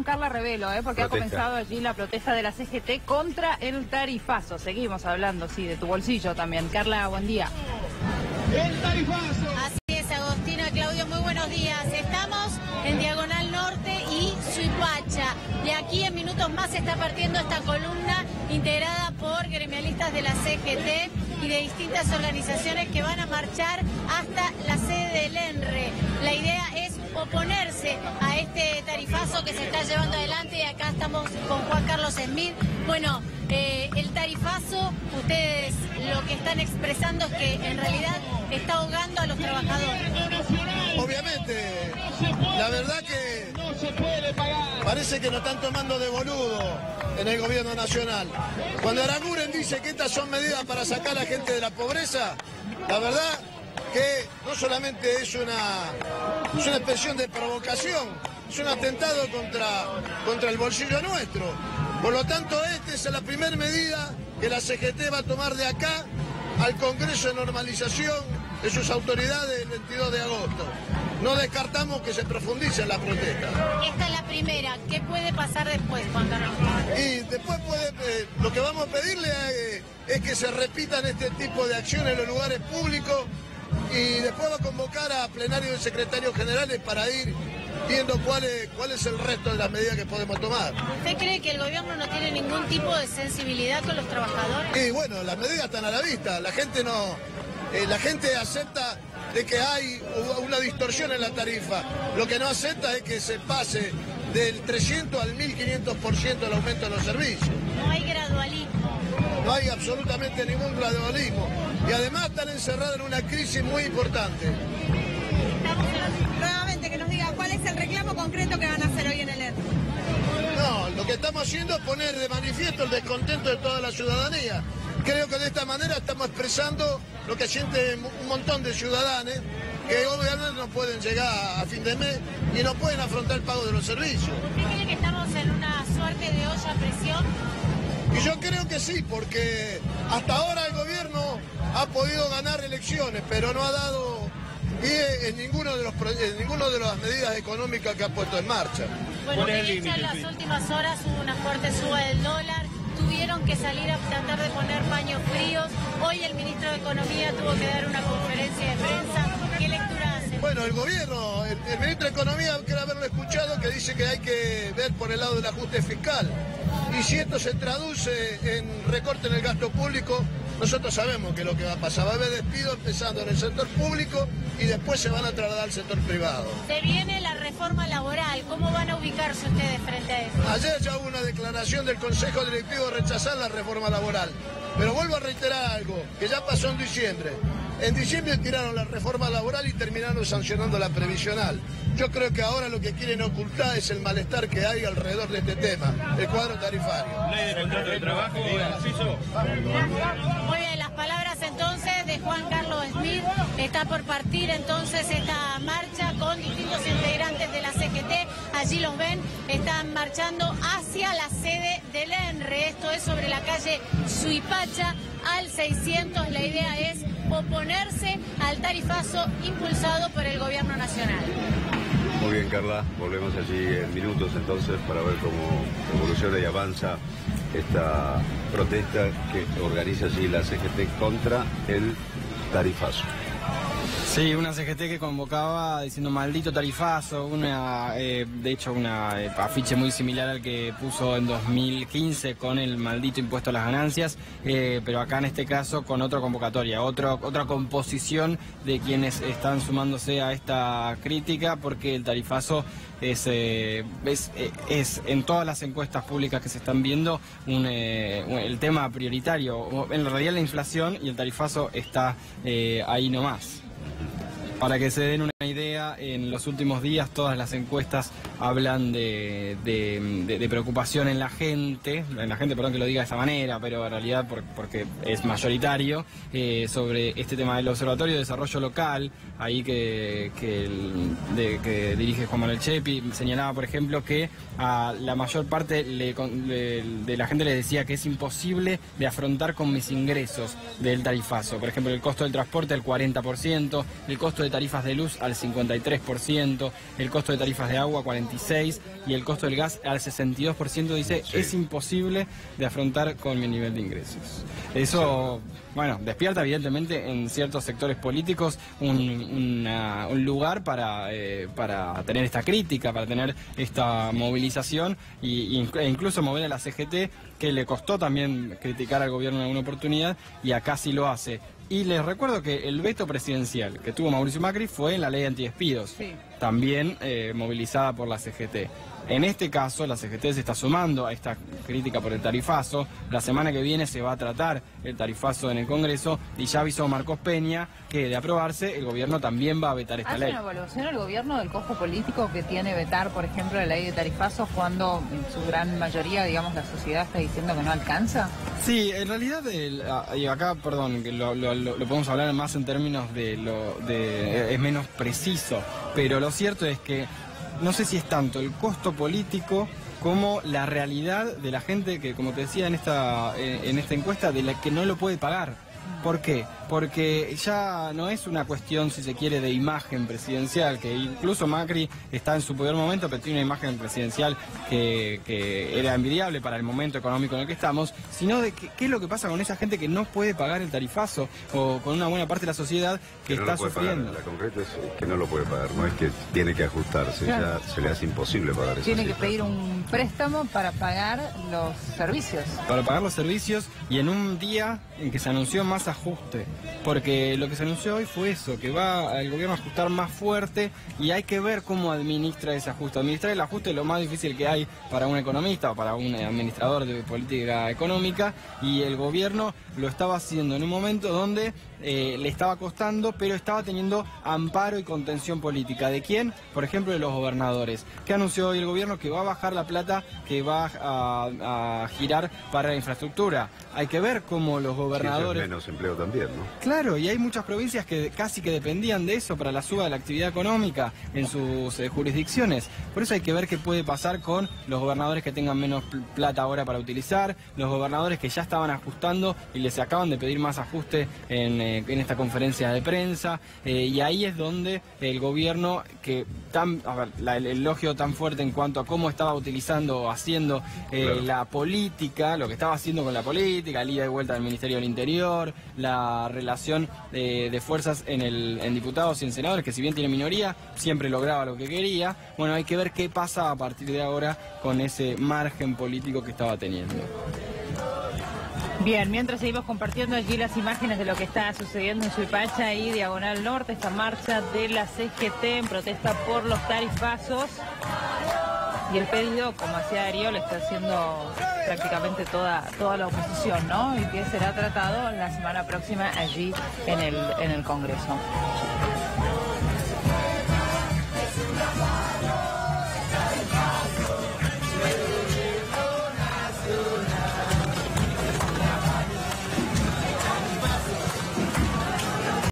con Carla Rebelo, porque ha comenzado allí la protesta de la CGT contra el tarifazo. Seguimos hablando, sí, de tu bolsillo también. Carla, buen día. El tarifazo. Así es, Agostina, Claudio, muy buenos días. Estamos en Diagonal Norte y Suipacha. Y aquí en minutos más se está partiendo esta columna integrada por gremialistas de la CGT y de distintas organizaciones que van a marchar hasta la sede del ENRE. La idea es oponerse a este tarifazo que se está llevando adelante y acá estamos con Juan Carlos Smith. Bueno, el tarifazo, ustedes lo que están expresando es que en realidad está ahogando a los trabajadores. Obviamente, la verdad que parece que nos están tomando de boludo en el gobierno nacional. Cuando Aranguren dice que estas son medidas para sacar a la gente de la pobreza, la verdad que no solamente es una expresión de provocación, es un atentado contra el bolsillo nuestro. Por lo tanto, esta es la primera medida que la CGT va a tomar de acá al Congreso de Normalización de sus autoridades el 22 de agosto. No descartamos que se profundice en la protesta. Esta es la primera. ¿Qué puede pasar después, Juan Carlos? Y después lo que vamos a pedirle es que se repitan este tipo de acciones en los lugares públicos y después va a convocar a plenario de secretarios generales para ir viendo cuál es el resto de las medidas que podemos tomar. ¿Usted cree que el gobierno no tiene ningún tipo de sensibilidad con los trabajadores? Y bueno, las medidas están a la vista. La gente acepta de que hay una distorsión en la tarifa. Lo que no acepta es que se pase del 300 al 1500% el aumento de los servicios. No hay gradualismo. No hay absolutamente ningún gradualismo. Y además están encerrados en una crisis muy importante. Nuevamente, que nos diga cuál es el reclamo concreto que van a hacer hoy en el ENRE. No, lo que estamos haciendo es poner de manifiesto el descontento de toda la ciudadanía. Creo que de esta manera estamos expresando lo que siente un montón de ciudadanos que obviamente no pueden llegar a fin de mes y no pueden afrontar el pago de los servicios. ¿Usted cree que estamos en una suerte de olla a presión? Y yo creo que sí, porque hasta ahora el gobierno ha podido ganar elecciones, pero no ha dado pie en ninguno de las medidas económicas que ha puesto en marcha. Bueno, de hecho en las últimas horas hubo una fuerte suba del dólar. Tuvieron que salir a tratar de poner paños fríos. Hoy el ministro de Economía tuvo que dar una conferencia de prensa. ¿Qué lectura hace? Bueno, el gobierno, el ministro de Economía, quiere haberlo escuchado, que dice que hay que ver por el lado del ajuste fiscal. Y si esto se traduce en recorte en el gasto público, nosotros sabemos que es lo que va a pasar. Va a haber despidos empezando en el sector público y después se van a trasladar al sector privado. Se viene la reforma laboral. ¿Cómo van a ubicarse ustedes frente a eso? Ayer ya hubo una declaración del Consejo Directivo de rechazar la reforma laboral. Pero vuelvo a reiterar algo, que ya pasó en diciembre. En diciembre tiraron la reforma laboral y terminaron sancionando la previsional. Yo creo que ahora lo que quieren ocultar es el malestar que hay alrededor de este tema, el cuadro tarifario. Ley de contrato de trabajo, inciso. Muy bien, las palabras entonces de Juan Carlos Smith. Está por partir entonces esta marcha con distintos integrantes de la CGT. Allí los ven, están marchando hacia la sede del ENRE. Esto es sobre la calle Suipacha al 600. La idea es oponerse al tarifazo impulsado por el gobierno nacional. Muy bien, Carla, volvemos allí en minutos entonces para ver cómo evoluciona y avanza esta protesta que organiza allí la CGT contra el tarifazo. Sí, una CGT que convocaba diciendo maldito tarifazo, de hecho una afiche muy similar al que puso en 2015 con el maldito impuesto a las ganancias, pero acá en este caso con otra convocatoria, otra composición de quienes están sumándose a esta crítica, porque el tarifazo es en todas las encuestas públicas que se están viendo el tema prioritario. En realidad la inflación y el tarifazo está ahí nomás. Para que se den una idea, en los últimos días todas las encuestas hablan de preocupación en la gente, perdón que lo diga de esa manera, pero en realidad porque es mayoritario, sobre este tema del Observatorio de Desarrollo Local, ahí que dirige Juan Manuel Chepi, señalaba, por ejemplo, que a la mayor parte de la gente les decía que es imposible de afrontar con mis ingresos del tarifazo. Por ejemplo, el costo del transporte al 40%, el costo de tarifas de luz al al 53%, el costo de tarifas de agua 46% y el costo del gas al 62%. Dice, sí, es imposible de afrontar con mi nivel de ingresos. Eso, bueno, despierta evidentemente en ciertos sectores políticos un lugar para tener esta crítica, para tener esta movilización e incluso mover a la CGT, que le costó también criticar al gobierno en alguna oportunidad, y acá sí lo hace. Y les recuerdo que el veto presidencial que tuvo Mauricio Macri fue en la ley antidespidos, sí, también movilizada por la CGT. En este caso, la CGT se está sumando a esta crítica por el tarifazo. La semana que viene se va a tratar el tarifazo en el Congreso y ya avisó Marcos Peña que, de aprobarse, el gobierno también va a vetar esta ley. ¿Hace una evaluación el gobierno del costo político que tiene vetar, por ejemplo, la ley de tarifazos cuando en su gran mayoría, digamos, la sociedad está diciendo que no alcanza? Sí, en realidad, y acá, perdón, que lo podemos hablar más en términos es menos preciso, pero lo cierto es que no sé si es tanto el costo político como la realidad de la gente que, como te decía en esta encuesta, de la que no lo puede pagar. ¿Por qué? Porque ya no es una cuestión, si se quiere, de imagen presidencial, que incluso Macri está en su peor momento, pero tiene una imagen presidencial que era envidiable para el momento económico en el que estamos, sino de qué es lo que pasa con esa gente que no puede pagar el tarifazo, o con una buena parte de la sociedad que está sufriendo. La concreta es que no lo puede pagar, no es que tiene que ajustarse, claro, ya se le hace imposible pagar eso. Tiene que pedir un préstamo para pagar los servicios. Para pagar los servicios, y en un día en que se anunció más ajuste, porque lo que se anunció hoy fue eso, que va el gobierno a ajustar más fuerte, y hay que ver cómo administra ese ajuste. Administrar el ajuste es lo más difícil que hay para un economista o para un administrador de política económica, y el gobierno lo estaba haciendo en un momento donde le estaba costando, pero estaba teniendo amparo y contención política. ¿De quién? Por ejemplo, de los gobernadores. ¿Qué anunció hoy el gobierno? Que va a bajar la plata que va a girar para la infraestructura. Hay que ver cómo los gobernadores... Sí, menos empleo también, ¿no? Claro, y hay muchas provincias que casi que dependían de eso para la suba de la actividad económica en sus jurisdicciones. Por eso hay que ver qué puede pasar con los gobernadores que tengan menos plata ahora para utilizar, los gobernadores que ya estaban ajustando y les acaban de pedir más ajuste en esta conferencia de prensa, y ahí es donde el gobierno, que el elogio tan fuerte en cuanto a cómo estaba utilizando, haciendo claro, la política, lo que estaba haciendo con la política, el ida y vuelta del Ministerio del Interior, la relación de fuerzas en diputados y en senadores, que si bien tiene minoría, siempre lograba lo que quería. Bueno, hay que ver qué pasa a partir de ahora con ese margen político que estaba teniendo. Bien, mientras seguimos compartiendo allí las imágenes de lo que está sucediendo en Suipacha y Diagonal Norte, esta marcha de la CGT en protesta por los tarifazos, y el pedido, como hacía Darío, le está haciendo prácticamente toda la oposición, ¿no? Y que será tratado la semana próxima allí en el Congreso.